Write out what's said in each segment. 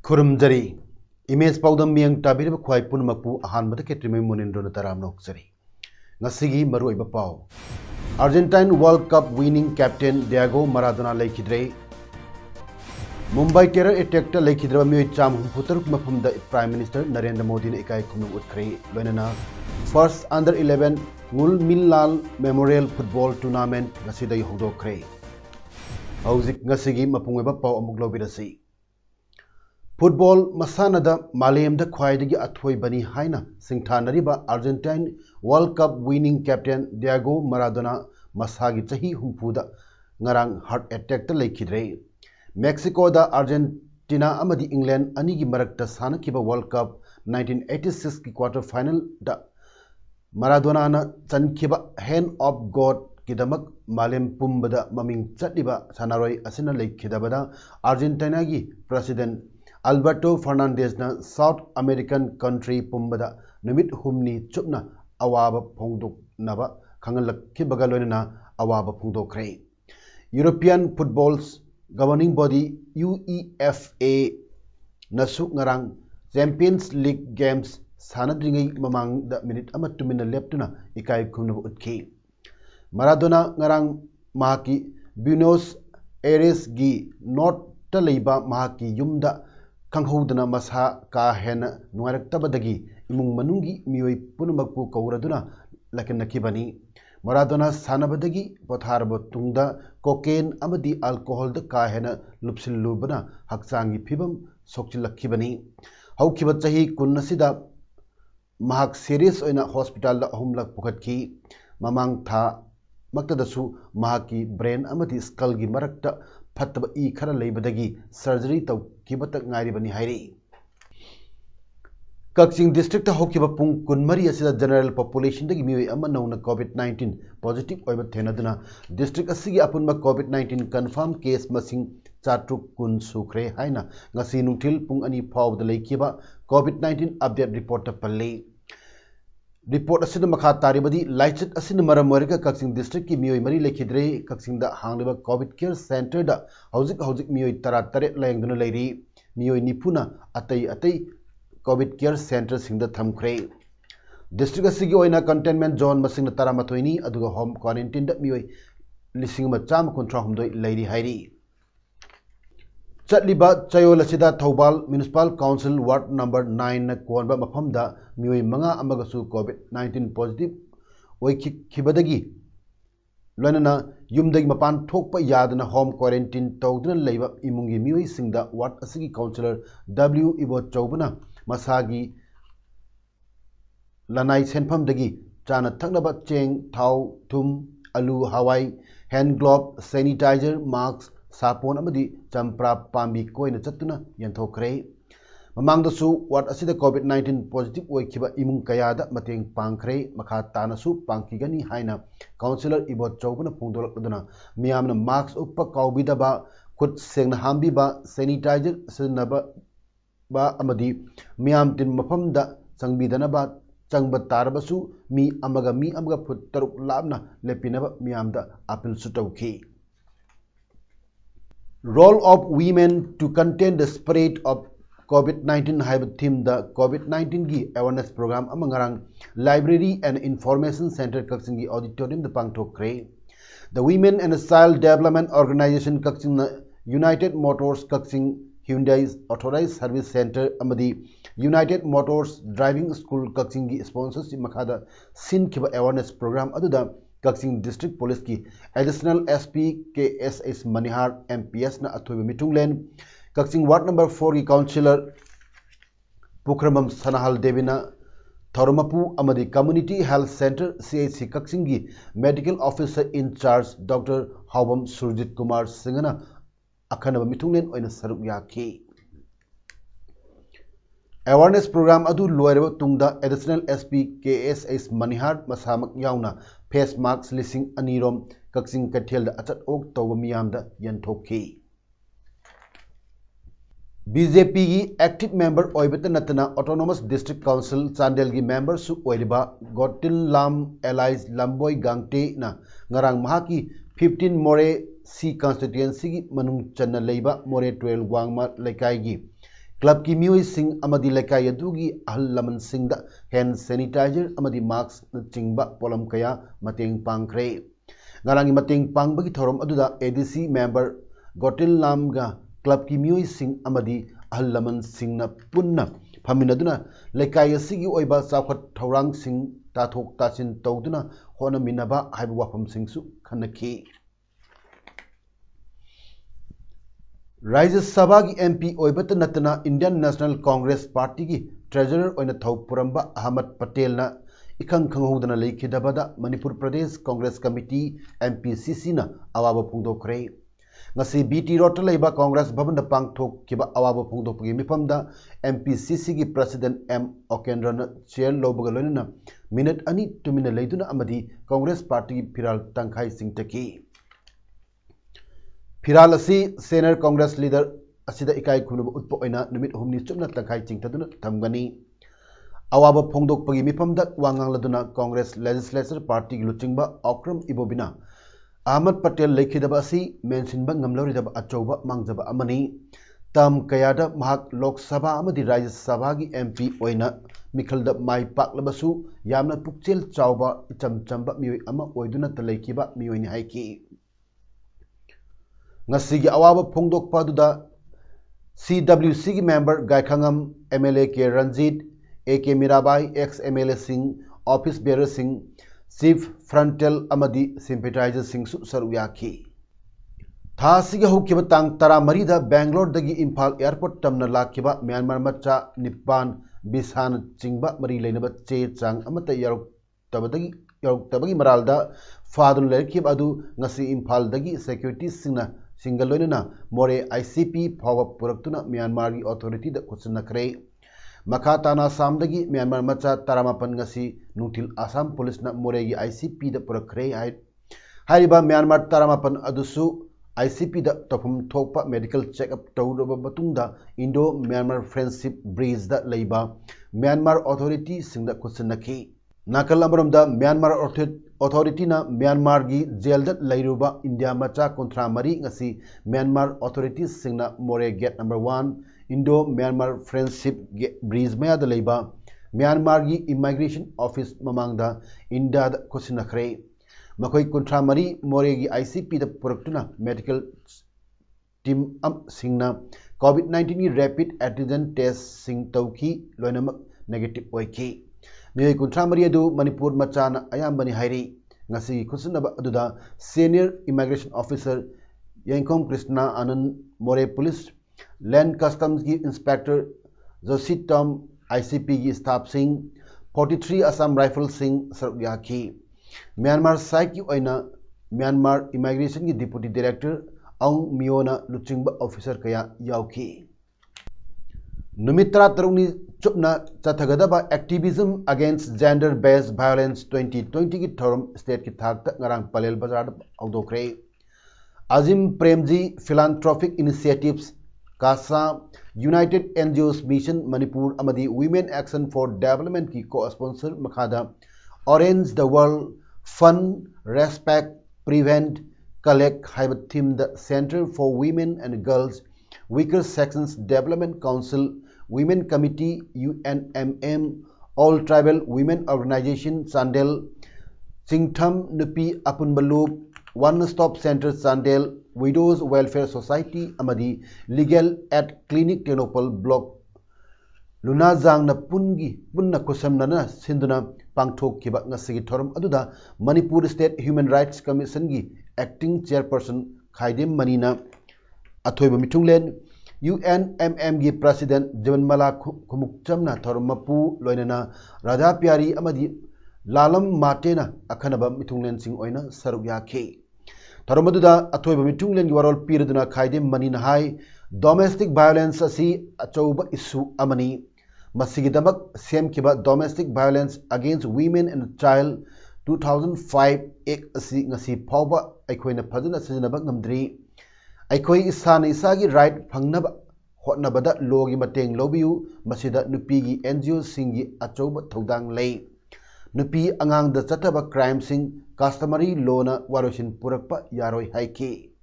खुरुमजरी image पाउदम मियंग ताबिरब ख्वाई पुनमकपु अहानबद Ksh.Monindro ताराम नोकजरी ngasi maruiba pau Argentine World Cup winning captain Diego Maradona leikidre Mumbai terror attack ta leikidra mioi cham hutaruk mafamda Prime Minister Narendra Modi ne ikai khumnu utkre loinana first under 11 Ngul Millal Memorial Football Tournament ngasi dai hodokre hauzik ngasi mapungiba pau amuk lobirasi Football masanada malemda khwaidagi athoi bani haina singthanariba Argentine World Cup winning captain Diego Maradona masagi chahi humpuda ngarang heart attack ta leikidre Mexico da Argentina amadi England anigi marakta sanakiba World Cup 1986 ki quarter final da Maradona na chankiba hand of God kidamak malem pumbada maming chatliba sanaroi asina leikidabada Argentina gi president Alberto Fernandez na South American country pumbada numit humni chupna awaba phongduk naba khangalak kibaga loina awaba phongdokre European Football's governing body UEFA nasu ngarang Champions League games sanadringai mamang da minute ama tumina leptuna ikai khumna utki Maradona ngarang mahaki Buenos Aires gi North ta leiba mahaki yumda Kanghodana masa ka hena nuaraktabadagi imung manungi mioi punumakpu kauraduna lakinakibani Maradona sanabadagi potharbo tungda cocaine amadi alcohol da ka hena lupsillubana haksangi phibam sokchilakibani haukiba chahi kunnasida mahak serious oina hospital da ahumlak pukhatki mamang tha maktadasu mahaki brain amadi skull gi marakta fataba I khara leibadagi surgery taw kibata ngairi bani hairi Kashing district ta hokiba pung kunmari asida general population dagi mioi amma nauna COVID-19 positive oiba thenaduna district asigi apunma COVID-19 confirm case masing chatruk kun sukre haina ngasi nungthil pung ani phawda leikiba COVID-19 update report ta palle Report asina makha taribadi laichet asina maram warika Kashing district ki mioi mari lekhidre Kashing da hangliba COVID care center da hauzik mioi tara tare layengduna leiri mioi nipuna atai COVID care center singda thamkhre district asigi oina containment zone masing tara mathoini aduga home quarantine da mioi lising ma cham kontra humdoi leiri hairi Chatliba Chayol asida Thobal Municipal Council Ward number 9 na konba mafamda mioi manga amagasu COVID-19 positive oi khibadagi loinana yumdagi mapan thokpa yadana home quarantine tawduna leiba imungi mioi singda ward asigi councillor W Ibo Chaubana masagi lanai senpamdagi chana thaknaba cheng thau thum alu hawai hand glove sanitizer masks sapon amadi champra pambi koina chatuna yanthokre mamangdasu wat asida COVID-19 positive oikhiba imung kayada mateng pangkhre makha tanasu pangkigani haina councillor Ibot Chaubana phongdolakduna miyamna mask uppa kaubidaba khut sengna hambiba sanitizer sinaba ba amadi miyam tin mafamda changbidana changba tarabasu mi amaga phut taruk labna lepinaba miyamda appeal su tawki Role of women to contain the spread of COVID-19 have theme the COVID-19 gi awareness program amangarang library and information center Kashing gi auditorium the pangthokre the women and child development organization Kashing United Motors Kashing Hyundai's authorized service center amadi United Motors driving school Kashing gi sponsorship makhada sin khiba awareness program aduda Kashing District Police ki Additional SP KSS Manihar MPS na athoiba mitunglen Kashing Ward number 4 ki Councillor Pukramam Sanahal Devina Thoromapu amadi Community Health Center CHC Kashing gi Medical Officer in Charge Dr. Hawam Surjit Kumar Singhana akhanaba mitunglen oina saruk yaki awareness program adu loiraba tungda additional SP KSH Manihar masamak yauna face mask lising anirom Kksing Kathel da achat ok tawba miyamda yanthokki BJP की active member oibata natana autonomous district council Chandel की member su oiriba Gotin Lam allies Lamboy Gangte na ngarang mahaki 15 more C constituency की manung channa leiba more 12 wangma lekai gi club की mioi sing amadi lekai adu gi ahal laman sing da hand sanitizer amadi mask na chingba polam kaya mateng pangkre ngarang gi mateng pangbagi thorom aduda ADC member Gotin Lam ga club की मियोई सिंह अमदी अहल लमन सिंह न पुन्ना फमिनदुना लेकाई असिगी ओइबा चाखत थौरांग सिंह ताथोक ताचिन तौदुना होनमिनबा हाइबा वाफम सिंहसु खनखी राज्य सभा की MP ओइबत नतना Indian National Congress party की treasurer ओइना थौ पुरंबा अहमद पटेल ना इखंग खंगहोदना लेखिदबदा मणिपुर प्रदेश कांग्रेस कमिटी MPCC ना अवाब फोंदोखरे ngasi BT Road laiba Congress Bhavan da pangthok kiba awaba phongdokpagi mifamda MPCC gi President M Okendra na chair lobaga loina minute ani tumina leiduna amadi Congress Party gi phiral tangkhai singtaki phiral asi senior Congress leader asida ikai khunu utpo oina numit humni chumna tangkhai chingtaduna thamgani awaba phongdokpagi mifamda wangang laduna Congress Legislature Party gi luchingba Okram Ibobina Ahmad Patel lekhidaba asi mentionba ngamloridaba achouba mangjaba amani tam kayada mahak Lok Sabha amadi Rajya Sabha gi MP oina mikhalda mai paklabasu yamna pukchel chawba ichamchamba mioi ama oiduna talaikiba mioini haiki ngasigi awaba phongdokpa duda CWC gi member Gaikhangam MLA K Ranjit AK Mirabai ex MLA Singh office bearer Singh Chief Frontal Amadi Sympathizer Singh Saruyaki Thasiga Hukiba Tang Taramari Bangalore Dagi Impal Airport Tamna Lakiba Myanmar Macha Nipan Bisan Chingba Mari Lenaba Che Chang Amata Yarok Tabagi Maralda Fadun Lerkib Adu Ngasi Impal Dagi Security Singalonina More ICP Power Puraktuna Myanmar Authority the Kusanakre Makatana Samdagi Myanmar Macha Taramapan ngasi Nutil Assam Police na Moregi ICP da Purakre Hariba Myanmar Taramapan Adusu ICP da Topum Thokpa Medical Checkup Tawraba Batungda Indo Myanmar Friendship Bridge da Leiba Myanmar Authority Singda Kusanaki Nakal Amaram da Myanmar Authority na Myanmar gi jail da Lairuba India Macha Kontra Mari ngasi Myanmar Authority Singna More Gate number 1 Indo Myanmar Friendship Bridge maya da leiba Myanmar gi Immigration Office mamangda India da Kusinakre Makoi Kontra Mari More gi ICP da Puraktuna Medical Team Singna COVID-19 gi Rapid Antigen Test Sing Tauki Loinamak Negative Oiki Mioi Kontra Mari adu Manipur Machana Ayambani Hairi Ngasi Kusinaba aduda Senior Immigration Officer Yankom Krishna Anand More Police Land Customs की Inspector Joshi Tom ICP की Staff Singh 43 Assam Rifle Singh Sargyaki Myanmar Sai की ओइना Myanmar Immigration की Deputy Director Aung Miona Luchingba Officer kaya yauki Numitra Taruni Chupna Chathagadaba Activism Against Gender Based Violence 2020 की Thorum State की Thakta Ngarang Palel Bazar Audokre Azim Premji Philanthropic Initiatives Kasa United NGOs Mission Manipur Amadi Women Action for Development की co-sponsor Makhada Orange the World Fund Respect Prevent Collect Hybrid Theme the Center for Women and Girls Weaker Sections Development Council Women Committee UNMM All Tribal Women Organization Sandel Singtham Nupi Apunbalu One Stop Center Sandel Widows Welfare Society Amadi Legal at Clinic Tenopal Block Luna Zang na punna kusam na sinduna pangthok kiba ngasigi thorum aduda Manipur State Human Rights Commission gi Acting Chairperson Khaidem Manina Athoiba Mitunglen UNMM gi President Javanmala Khumukchamna thorum mapu loinana Radha Pyari Amadi Lalam Matena Akhanaba Mitunglen Sing oina Saruyake Taramadda Athoiba Mitunglen Warol Piraduna Khaidem Manina Hai Domestic Violence asi achouba issue amani Masigidamak semkiba Domestic Violence Against Women and Child 2005 Act asi ngasi phawba aikoina phajana sijanaba ngamdri aikoi isana isagi right phangnaba hotnabada logi mateng lobiu masida nupigi NGO singi achouba thodang lei nupi angang da chataba crime sing customary law na warosin purakpa yaroi haiki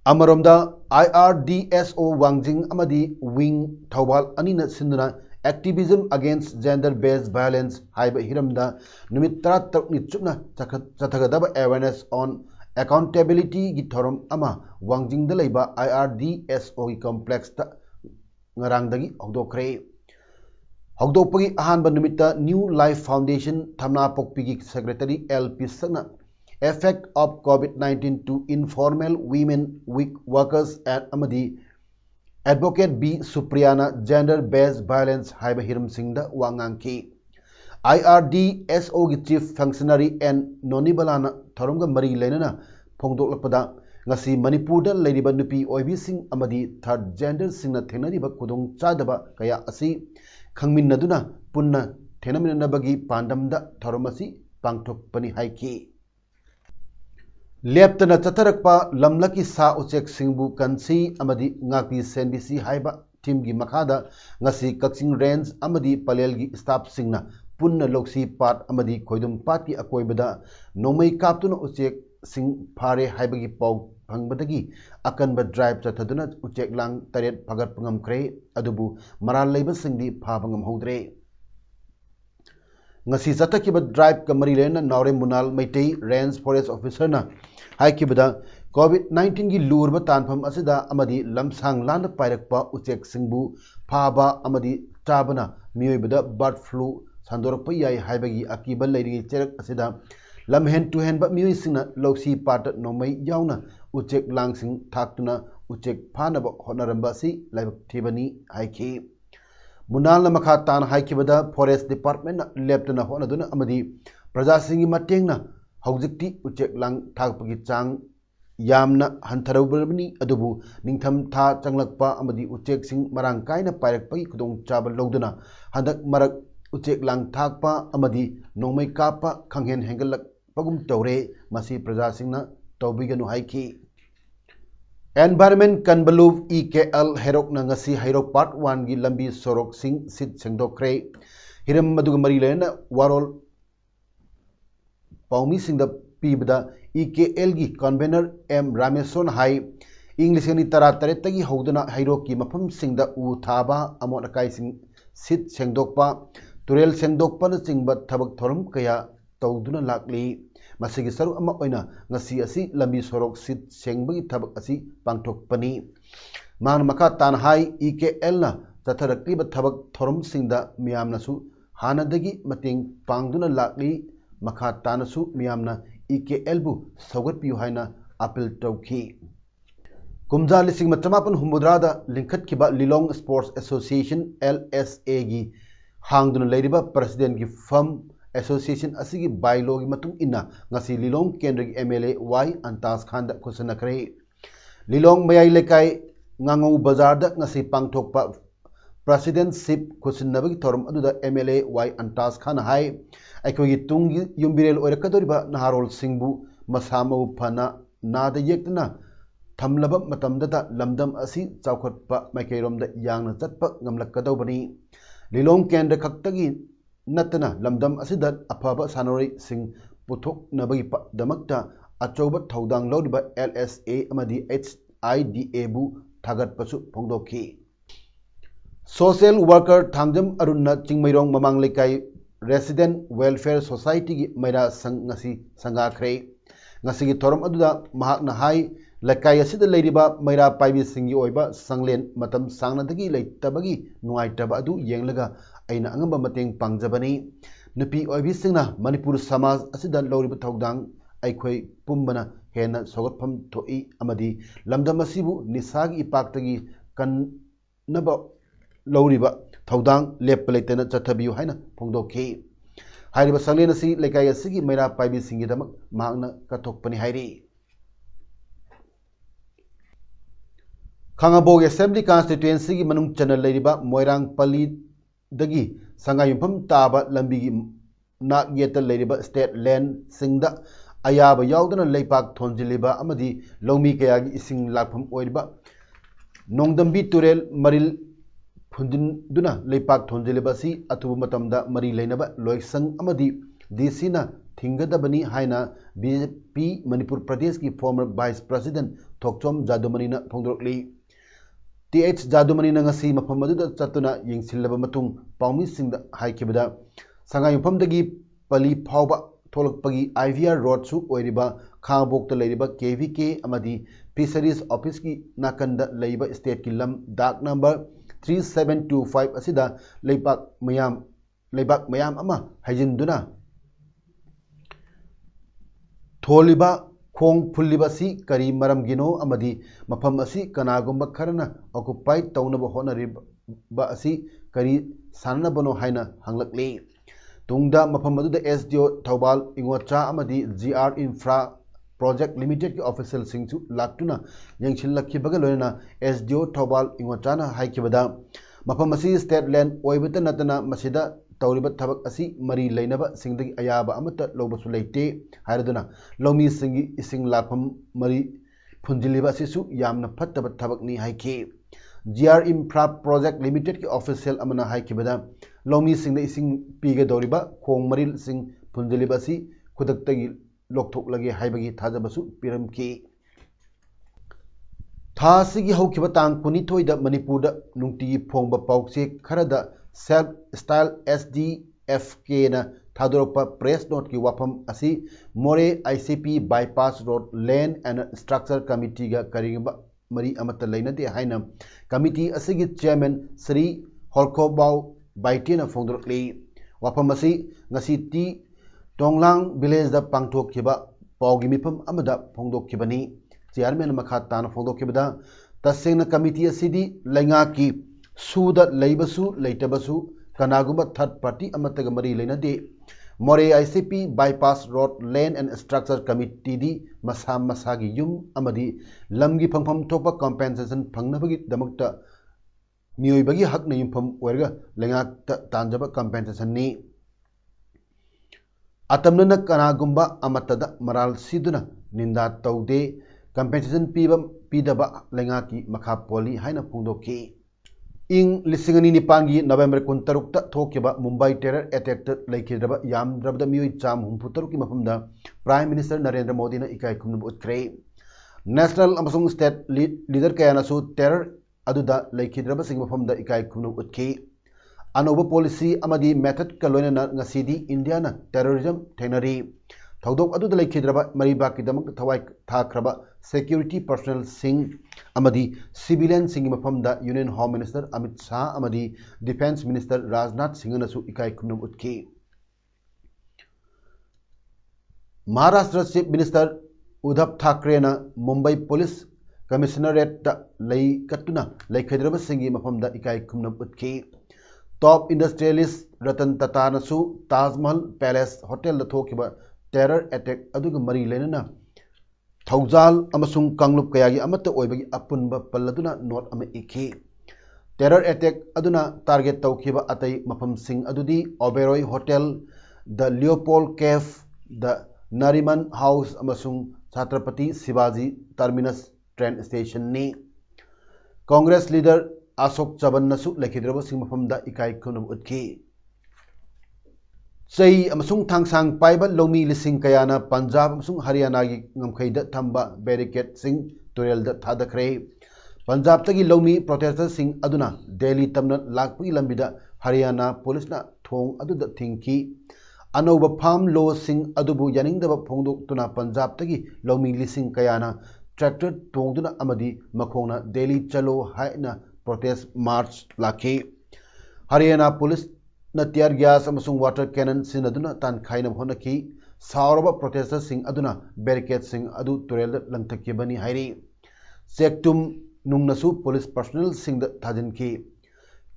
Amaromda IRDSO Wangjing Amadi Wing Thawal Anina Sinduna Activism Against Gender-Based Violence Haiba Hiramda Numitra Takni Chukna Chathagadaba Awareness on Accountability Githorum Ama Wangjing Dalaiba IRDSO Complex Ta Ngarangdagi Hogdokre Hogdokpagi Ahanba Numita New Life Foundation Thamna Pokpigi Secretary LP Sana Effect of COVID-19 to informal women workers and Amadi Advocate B. Supriyana Gender-Based Violence Haiba Hiram Singda Wangangki IRDSO Chief Functionary and Nonibalana Tharumga Mari Lenana Pongdoklapada Ngasi Manipurda Ladiba Nupi Oibi Sing Amadi Third Gender Singna Thenariba Kudung Chadaba Kaya Asi Khangmin Naduna Punna Thenaminabagi Pandamda Tharumasi Pangtok Pani Haiki Leptana Chatarakpa Lamlaki Sa Uchek Singbu Kansi Amadi Ngaki Senbisi Haiba Timgi Makada Ngasi Kaksing Range Amadi Palelgi Staff Singna Punna Loksi Pat Amadi Koidum Pati Akoibada Nomai Kaptuna Uchek Sing Pare Haibagi Pau Pangbadagi Akanba Drive Chataduna Uchek Lang Taret Pagat Pangam Kre Adubu Maral Labor Singdi Pabangam Hodre Ngasi Chatakiba Drive Kamari Lena Naure Munal Maitei Range Forest Officer na Haikibada COVID-19 gi lurba tanpham asida amadi lamsang landa pairakpa uchek singbu phaba amadi tabana miyoibada bird flu sandorakpa yai haibagi akiba leiri cherak asida lamhen to hen ba miyoy singna loksi pat nomai yauna uchek langsing thaktuna uchek phanaba honaramba si laibak thibani haiki munal makha tan haikibada forest department leptana honaduna amadi praja singi matengna Haujikti Uchek Lang Thakpagi Chang Yamna Hantarabani Adubu Ningtham Tha Changlakpa Amadi Uchek Sing Marang Kaina Pairakpagi Kudong Chabal Loduna Handak Marak Uchek Lang Thakpa Amadi Nomai Kapa Kanghen Hengalak Pagum Taure Masi Praja Singna Taubiganu Haiki Environment Kanbaluv EKL Herok Nangasi Herok Part 1 Gi Lambi Sorok Sing Sit Sengdokre Hiram Madugamari Lena Warol Paumi Singda Pibda EKL gi convener M Rameson Hai English ni tara taretagi hoduna Hairoki Mapam Singda U Thaba Amon Akai Sing Sit Sengdokpa Turel Sengdokpa na Singba Thabak Thorum Kaya Tauduna Lakli Masigi Saru Ama Oina Ngasi Asi Lambi Sorok Sit Sengbagi Thabak Asi Pangthokpani Man Maka Tan Hai EKL na Tatharakliba Thabak Thorum Singda Miyamnasu Hanadagi Mating Pangduna Lakli Makha Tanasu Miyamna EKL bu Sagat Piu Haina Appeal Tauki Kumza Lising Matamapan Humudrada Linkat Kiba Lilong Sports Association LSA gi Hangduna Ladiba President gi Firm Association Asigi Bylaw gi Matung Inna Ngasi Lilong Kendra gi MLA Y Antas Khanda Kusanakre Lilong Mayai Lekai Ngangau Bazar da Ngasi Pangthokpa Presidentship Kusinabagi Thorum Aduda MLA Y Antas Khan Hai Aikogi Tungi Yumbirel Orakadoriba Naharol Singbu Masamo Pana Nada Yektana Tamlaba Matamdata Lamdam Asi Chaukotpa Makairom the Yang Zatpa Ngamlakadobani Lilong Kendra Kaktagi Natana Lamdam Asidat Apaba Sanori Sing Putok Nabipa Damakta Achoba Thaudang Lodiba LSA Amadi HIDA Bu Thagat Pasu Pongdoki Social Worker Thangjam Arunna Chingmairong Mamang Lekai Resident Welfare Society gi Maira Sang Ngasi Sangakre Ngasi gi Thorum Aduda Mahakna Hai Lekai Asida Leiriba Maira Paibi Singi Oiba Sanglen Matam Sangnadagi Leitabagi Nuaitaba Adu Yenglaga Aina Angamba Mateng Pangjabani Nupi Oibi Singna Manipur Samaj Asida Loriba Thaudang Aikhoi Pumbana Hena Sogatpam Thoi Amadi Lamdam Asibu Nisagi Ipaktagi Kan Naba Loriba Thaudang Lepalaitana Chathabiu Haina Pongdoki Hairiba Sanglenasi Lekai Asigi Maira Paibi Singidamak Magna Katokpani Hairi Khangabog Assembly Constituency Manung Channel Ladiba Moirang Pali दगी संगायुफम ताबा लंबी नाक येत लेरिबा state land सिंगदा अयाब याउदना लेपाक थोंजिलिबा अमदी लौमी कयागी इसिंग लाफम ओइरिबा नोंदंबी तुरेल मरिल फुंजिनदुना लेपाक थोंजिलिबासी अथुबा मतमदा मरी लेनबा Loisang अमदी डीसीना थिंगदबनी हाइना BJP Manipur प्रदेश की former vice president Thokchom जादुमनीना फोंदोरली TH जादुमनीना ngasi मफम अदुदा चतुना यिंगसिल्लबा मतुंग पाउमिसिंगदा हाइखिबदा संगायुफमदगी पली फावबा थोलकपगी IVR रोड सु ओइरिबा खाबोक्ता लेरिबा KVK अमदी फिशरीज ऑफिस की नाकंदा लेइबा स्टेट की लम डाक नंबर 3725 असिदा लेपाक मयाम अमा हाइजिंदुना थोलिबा खोंग फुल्लिबासी करी मरमगिनो अमदी मफम असी कनागुंबा खरना ऑक्युपाई तौनबा होनरिबा असी करी साननबनो हाइना हंगलकली तुंगदा मफम अदुदा SDO थौबाल इंगोचा अमदी GR इंफ्रा प्रोजेक्ट लिमिटेड की ऑफिशियल सिंगसु लाक्टुना यंगसिल्लखिबगा लोयना SDO थौबाल इंगोचाना हाइखिबदा मफम असी स्टेट लैंड ओइबता नतना मसिदा तौरिबा थबक असी मरी लेनबा सिंगदगी अयाबा अमता लोबसु लेते हायरदुना लौमी सिंगी इसिंग लाफम मरी फुंजिलिबा सिसु यामना फत्तबा थबकनी हाइखे GR इंफ्रा प्रोजेक्ट लिमिटेड की ऑफिशियल अमना हाइखिबदा लौमी सिंगदा इसिंग पीगे दौरिबा खोंग मरिल सिंग फुंजिलिबा सि खुदक्तगी लोकथोकलगे हाइबगी थाजबसु पिरमकी थासिगी हौखिबा तांग 12 दा मणिपुरदा नुंगतिगी फोंगबा पाउचे खरदा सेल्फ स्टाइल SDFK ना थादोरपा प्रेस नोट की वाफम असी मोरे ICP bypass road land and structure committee गा करिंगबा मरी अमत लेनदे हाइना कमिटी असिगी चेयरमैन श्री होलकोबाउ बाइटेना फोंदोरली वाफम असी ngasi टी टोंगलांग विलेज दा पांगथोखिबा पाउगी मिफम अमदा फोंदोखिबनी चेयरमैन मखा ताना फोंदोखिबदा तसेंगना कमिटी असिदी लैंगा की सूदा लेबसु लेटबसु कनागुबा थर्ड पार्टी अमतग मरी लेनदे Moreh ICP bypass road land and structure committee दी मसा मसागी युम अमदी लमगी फंगफम थोपा कॉम्पेंसेशन फंगनबगी दमकता मियोइबगी हक न युमफम ओरगा लेंगा तांजबा कॉम्पेंसेशन नि अतमनना कनागुबा अमतदा मराल सिदुना निंदा तौदे कॉम्पेंसेशन पीदबा लेंगा की मखा पोली हाइना फोंदोखी इंग लिसिंगनी निपांगी नवंबर 13 थोकिबा मुंबई टेरर अटैक लेखिद्रबा यामद्रबदा मियोई चाम 63 की मफमदा प्राइम मिनिस्टर नरेंद्र मोदी ने इकाई खुमनब उत्क्रे नेशनल अमसुंग स्टेट लीडर कयानासु टेरर अदुदा लेखिद्रबा सिंग मफमदा इकाई खुमनब उत्खी अनोबा पॉलिसी अमदी मेथड का लोइना ngasi इंडिया ना टेररिज्म थेनरी थौदोक अदुदा लेखिद्रबा मरीबा की दमक थवाई थाख्रबा सिक्योरिटी पर्सनल सिंह अमदी सिविलियन सिंह मफमदा union home minister Amit Shah अमदी डिफेंस मिनिस्टर राजनाथ सिंह नसु इकाई खुमनम उत्खी महाराष्ट्र चीफ मिनिस्टर उद्धव ठाकरे ना मुंबई पुलिस कमिश्नरेट लेकतुना लेखद्रबा सिंह मफमदा इकाई खुमनम उत्खी टॉप इंडस्ट्रियलिस्ट रतन टाटा नसु ताजमहल पैलेस होटल थोकिबा टेरर अटैक अदुग मरी लेना थौजाल अमसुंग कांगलुप कयागी अमत ओइबगी अपुनबा पल्लदुना नोट अमे इखी टेरर अटैक अदुना टारगेट तौखिबा अतै मफम सिंग अदुदी Oberoi hotel the Leopold cafe the Nariman house अमसुंग Chhatrapati Shivaji terminus train station ने कांग्रेस लीडर अशोक चबन नसु लेखिद्रबा सिंग मफमदा इकाई खुनब उत्खी चई अमसुंग थांगसांग पाइबा लौमी लिसिंग कयाना पंजाब अमसुंग हरियाणा की ngमखैदा थंबा बैरिकेड सिंग तुरेलदा थादखरे पंजाब तगी लौमी प्रोटेस्टर सिंग अदुना दिल्ली तमना लाकपगी लंबिदा हरियाणा पुलिसना थोंग अदुदा थिंकी अनौबा फार्म लॉ सिंग अदुबु यानिंगदबा फोंदोक्तुना पंजाब तगी लौमी लिसिंग कयाना ट्रैक्टर तोंगदुना अमदी मखोंगना दिल्ली चलो हाइना प्रोटेस्ट मार्च लाखी Haryana police tear gas water cannon सिनदुना तानखाइनब होनखी साउरबा प्रोटेस्टर सिंह अदुना बैरिकेड सिंह अदु तुरेल लंथकीबनी हाइरी चेकटुम नुंगनसु पुलिस पर्सनल सिंह थाजिनखी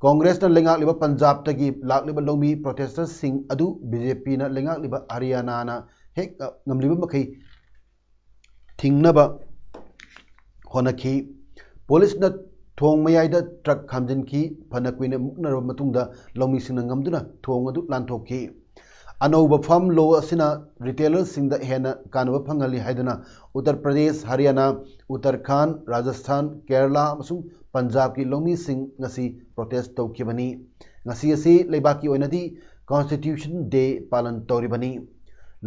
कांग्रेस ना लेंगालिबा पंजाब तगी लाकलिबा लौमी प्रोटेस्टर सिंह अदु बीजेपी ना लेंगालिबा हरियाणा ना हेक ngमलिबा मखै थिंगनबा होनखी पुलिस ना थोंग मयाइदा ट्रक खामजिनकी फना कुइने मुकनरब मतुंगदा लौमीसिंगना ngamduna थोंग अदु लांथोकी अनौब फम लो असिना रिटेलर सिंगदा हेना कानब फंगली हाइदना उत्तर प्रदेश हरियाणा उत्तराखंड राजस्थान केरला अमसुंग पंजाब की लौमी सिंग ngasi प्रोटेस्ट तौखिबनी ngasi asi लेबाकी ओइनदी कॉन्स्टिट्यूशन डे पालन तौरिबनी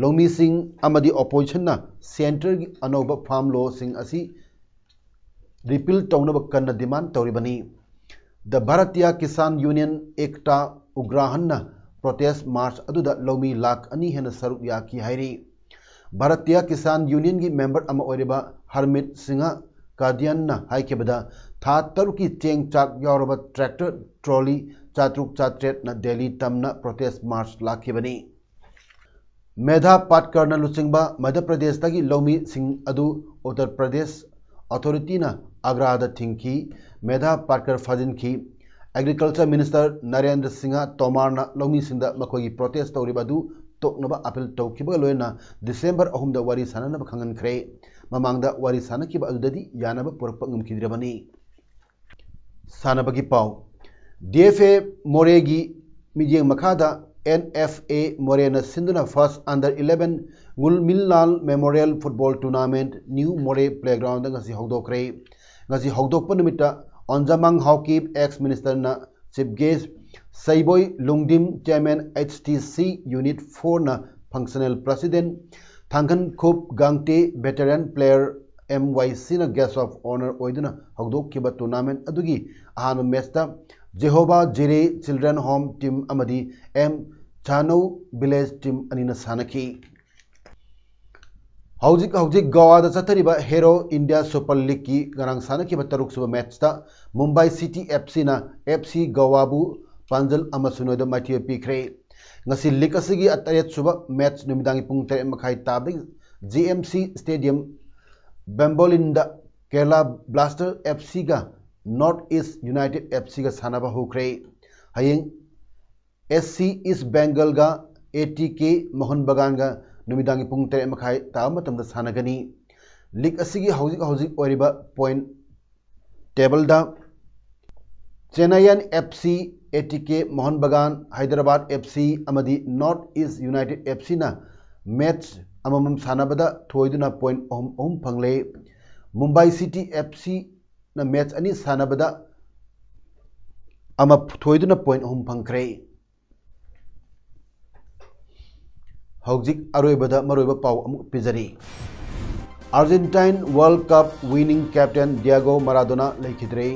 लौमी सिंग अमदी ऑपोजिशन ना सेंटर की अनौब फार्म लो सिंग asi रिपील तौनब कन्न डिमांड तौरिबनी the Bharatiya Kisan union Ekta Ugrahan protest march अदुदा लौमी लाख अनी हेन सरुक याकी हाइरी भारतीय किसान यूनियन की मेंबर अमा ओइरिबा हरमित सिंह कादियन ना हाइकेबदा था तरुकी चेंग चाक यावरबा ट्रैक्टर ट्रॉली चात्रुक चात्रेट न दिल्ली तमना प्रोटेस्ट मार्च लाखिबनी मेधा पाटकर लुचिंगबा मध्य प्रदेश तगी लौमी सिंह अदु उत्तर प्रदेश अथॉरिटी ना आग्रा थिंकी मेधा पाटकर फाजिनकी एग्रीकल्चर मिनिस्टर नरेंद्र सिंह तोमार ना लौमी सिंह मखोगी प्रोटेस्ट तौरिबदु तोकनबा अपील तौखिबा लोयना डिसेंबर 3 दा वारी साननबा खंगनख्रे ममांगदा वारी सानकिबा अदुददी यानबा पुरकपा ngumkidrabani सानबगी पाव DFA मोरेगी मिजिंग मखादा NFA मोरेना सिंधुना first under 11 ngulmilal memorial football tournament new Moreh playground ngasi hogdokre ngasi hogdokpa numita onjamang hawkip ex minister na chief guest Saiboy Lungdim chairman HTC unit 4 na functional president Thangan Khop Gangte veteran player MYC na guest of honor oiduna hogdokkiba tournament adugi ahana match ta Jehovah Jireh Children Home team amadi M Chano village team anina sanaki हौजिक गोवादा चथरिबा हेरो India super league की गरांग सानकिबा तरुक सुबा match ता Mumbai city FC ना FC गोवाबु पांजल अमसुनोद माइथियो पिख्रे ngasi लीग असगी अतरेत सुबा मैच नुमिदांगी पुंग 3 मखाई ताबि GMC स्टेडियम बेम्बोलिंदा केरला ब्लास्टर FC गा नॉर्थ ईस्ट यूनाइटेड FC गा सानाबा हुख्रे हयेंग SC ईस्ट बेंगल गा ATK मोहन बगान गा नुमिदांगी पुंग 3 मखाई ताब मतमदा सानगनी लीग असगी हौजिक ओरिबा पॉइंट टेबल दा Chennaiyin FC ATK Mohun Bagan Hyderabad FC अमदी नॉर्थ ईस्ट यूनाइटेड FC ना मैच अममम सानबदा थोइदुना पॉइंट ओम फंगले मुंबई सिटी FC ना मैच अनि सानबदा अम थोइदुना पॉइंट ओम फंगख्रे हौजिक अरोइबदा मरोइबा पाव अमुक पिजरी Argentine world cup winning captain Diego Maradona लेखिद्रे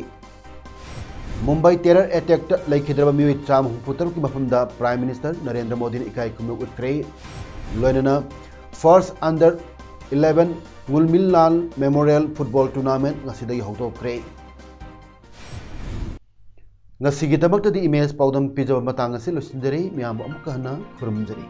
मुंबई टेरर अटैक लेखिद्रबा मियोइ चाम हुपुतर की मफमदा प्राइम मिनिस्टर नरेंद्र मोदी ने इकाई कुमु उठ्रे लोइनना first under 11 ngulmilal memorial football tournament ngasiday hogdokre ngasigidamakta di images paudam pijaba matang asi losinjari miyam amuk hana khurumjari